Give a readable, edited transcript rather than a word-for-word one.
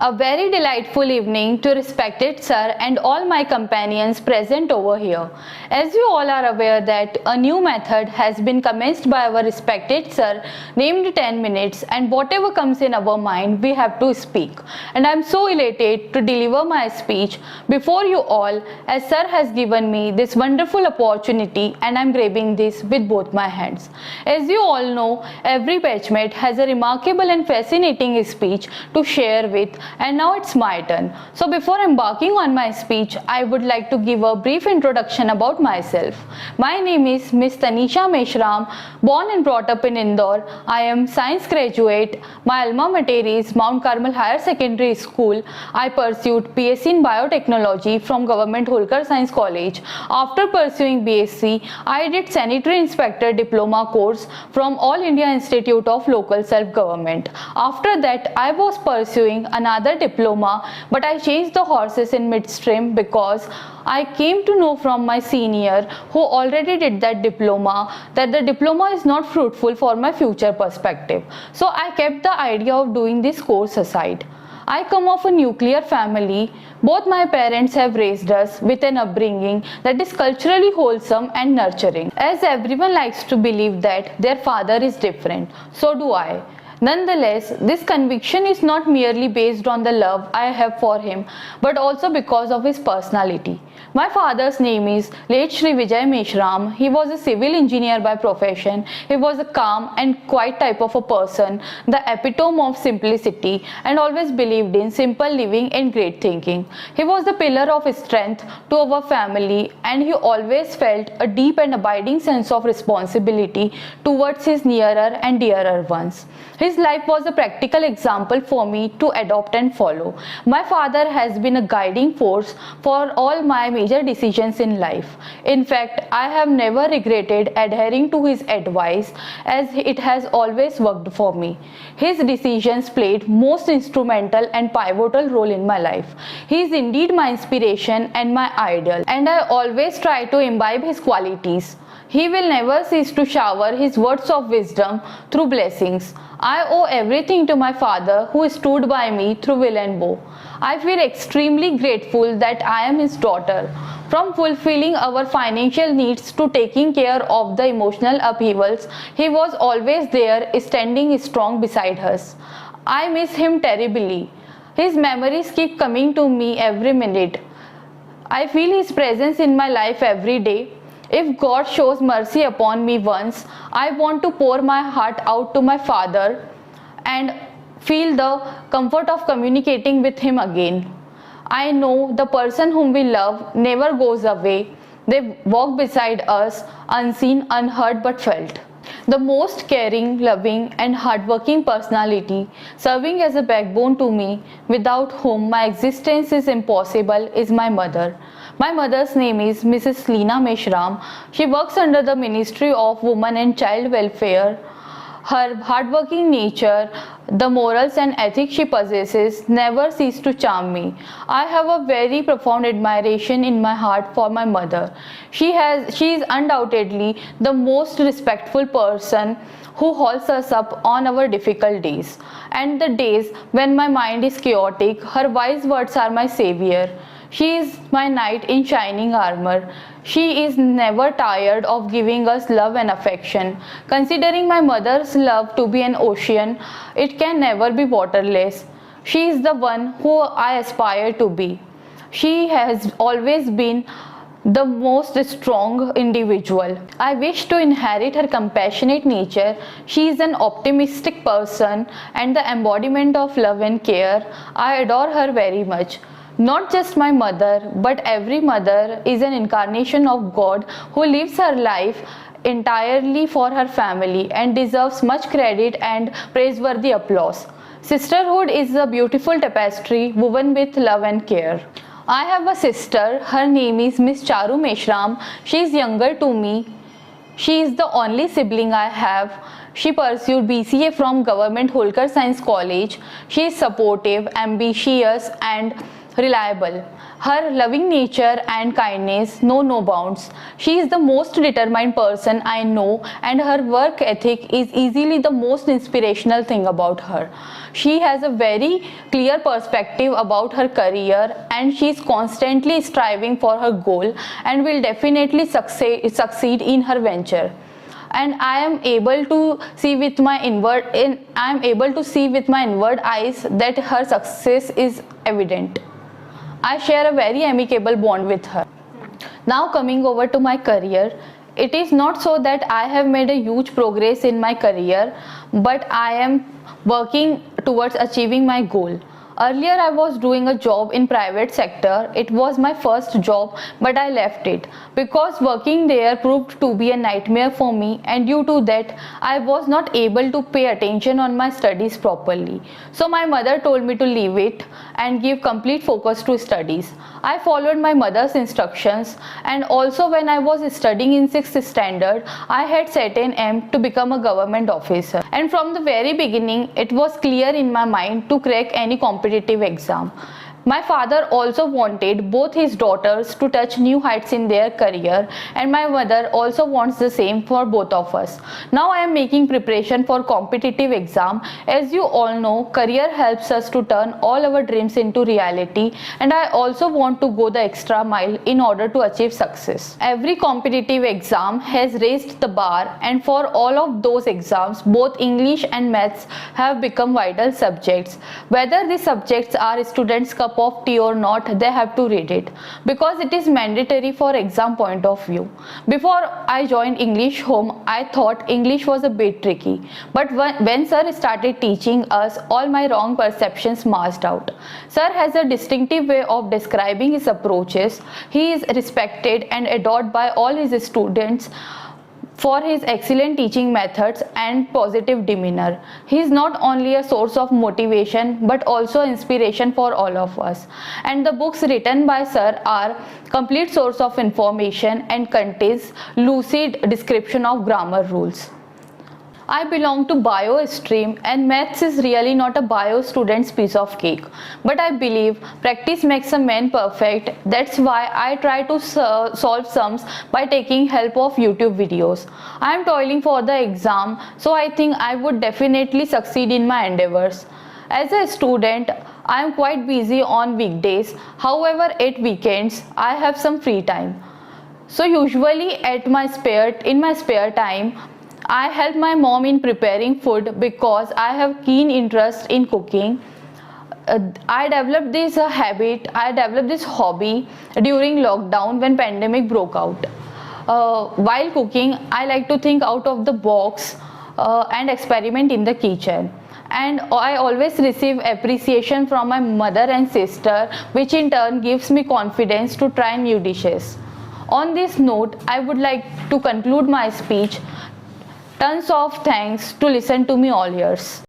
A very delightful evening to respected sir and all my companions present over here. As you all are aware that a new method has been commenced by our respected sir named 10 minutes, and whatever comes in our mind we have to speak. And I am so elated to deliver my speech before you all, as sir has given me this wonderful opportunity and I am grabbing this with both my hands. As you all know, every batchmate has a remarkable and fascinating speech to share with, and now it's my turn. So before embarking on my speech, I would like to give a brief introduction about myself. My name is Miss Tanisha Meshram, born and brought up in Indore. I am science graduate. My alma mater is Mount Carmel Higher Secondary School. I pursued BSc in Biotechnology from Government Holkar Science College. After pursuing BSc, I did Sanitary Inspector Diploma course from All India Institute of Local Self-Government. After that, I was pursuing another diploma, but I changed the horses in midstream because I came to know from my senior who already did that diploma that the diploma is not fruitful for my future perspective. So I kept the idea of doing this course aside. I come of a nuclear family. Both my parents have raised us with an upbringing that is culturally wholesome and nurturing. As everyone likes to believe that their father is different, so do I. Nonetheless, this conviction is not merely based on the love I have for him, but also because of his personality. My father's name is late Shri Vijay Meshram. He was a civil engineer by profession. He was a calm and quiet type of a person, the epitome of simplicity, and always believed in simple living and great thinking. He was the pillar of strength to our family, and he always felt a deep and abiding sense of responsibility towards his nearer and dearer ones. His life was a practical example for me to adopt and follow. My father has been a guiding force for all my major decisions in life. In fact, I have never regretted adhering to his advice, as it has always worked for me. His decisions played most instrumental and pivotal role in my life. He is indeed my inspiration and my idol, and I always try to imbibe his qualities. He will never cease to shower his words of wisdom through blessings. I owe everything to my father, who stood by me through will and woe. I feel extremely grateful that I am his daughter. From fulfilling our financial needs to taking care of the emotional upheavals, he was always there, standing strong beside us. I miss him terribly. His memories keep coming to me every minute. I feel his presence in my life every day. If God shows mercy upon me once, I want to pour my heart out to my father and feel the comfort of communicating with him again. I know the person whom we love never goes away. They walk beside us, unseen, unheard, but felt. The most caring, loving, and hardworking personality, serving as a backbone to me, without whom my existence is impossible, is my mother. My mother's name is Mrs. Leena Meshram. She works under the Ministry of Women and Child Welfare. Her hardworking nature, the morals and ethics she possesses, never cease to charm me. I have a very profound admiration in my heart for my mother. She is undoubtedly the most respectful person who holds us up on our difficult days. And the days when my mind is chaotic, her wise words are my savior. She is my knight in shining armor. She is never tired of giving us love and affection. Considering my mother's love to be an ocean, it can never be waterless. She is the one who I aspire to be. She has always been the most strong individual. I wish to inherit her compassionate nature. She is an optimistic person and the embodiment of love and care. I adore her very much. Not just my mother, but every mother is an incarnation of God who lives her life entirely for her family and deserves much credit and praiseworthy applause. Sisterhood is a beautiful tapestry woven with love and care. I have a sister. Her name is Miss Charu Meshram. She is younger to me. She is the only sibling I have. She pursued BCA from Government Holkar Science College. She is supportive, ambitious, and reliable. Her loving nature and kindness know no bounds. She is the most determined person I know, and her work ethic is easily the most inspirational thing about her. She has a very clear perspective about her career, and she is constantly striving for her goal and will definitely succeed in her venture. And I am able to see with my inward eyes that her success is evident. I share a very amicable bond with her. Now coming over to my career, it is not so that I have made a huge progress in my career, but I am working towards achieving my goal. Earlier I was doing a job in private sector. It was my first job, but I left it because working there proved to be a nightmare for me, and due to that I was not able to pay attention on my studies properly. So my mother told me to leave it and give complete focus to studies. I followed my mother's instructions, and also when I was studying in 6th standard, I had set an aim to become a government officer. And from the very beginning, it was clear in my mind to crack any competitive exam. My father also wanted both his daughters to touch new heights in their career, and my mother also wants the same for both of us. Now I am making preparation for competitive exam. As you all know, career helps us to turn all our dreams into reality, and I also want to go the extra mile in order to achieve success. Every competitive exam has raised the bar, and for all of those exams, both English and maths have become vital subjects. Whether these subjects are students' cup of tea or not, they have to read it because it is mandatory for exam point of view. Before I joined English home, I thought English was a bit tricky, but when sir started teaching us, all my wrong perceptions marched out. Sir has a distinctive way of describing his approaches. He is respected and adored by all his students for his excellent teaching methods and positive demeanor. He is not only a source of motivation but also inspiration for all of us. And the books written by Sir are complete source of information and contains lucid description of grammar rules. I belong to bio stream, and maths is really not a bio student's piece of cake. But I believe practice makes a man perfect. That's why I try to solve sums by taking help of YouTube videos. I am toiling for the exam, so I think I would definitely succeed in my endeavors. As a student, I am quite busy on weekdays. However, at weekends, I have some free time. So usually in my spare time, I help my mom in preparing food because I have keen interest in cooking. I developed this hobby during lockdown when pandemic broke out. While cooking, I like to think out of the box and experiment in the kitchen. And I always receive appreciation from my mother and sister, which in turn gives me confidence to try new dishes. On this note, I would like to conclude my speech. Tons of thanks to listen to me all years.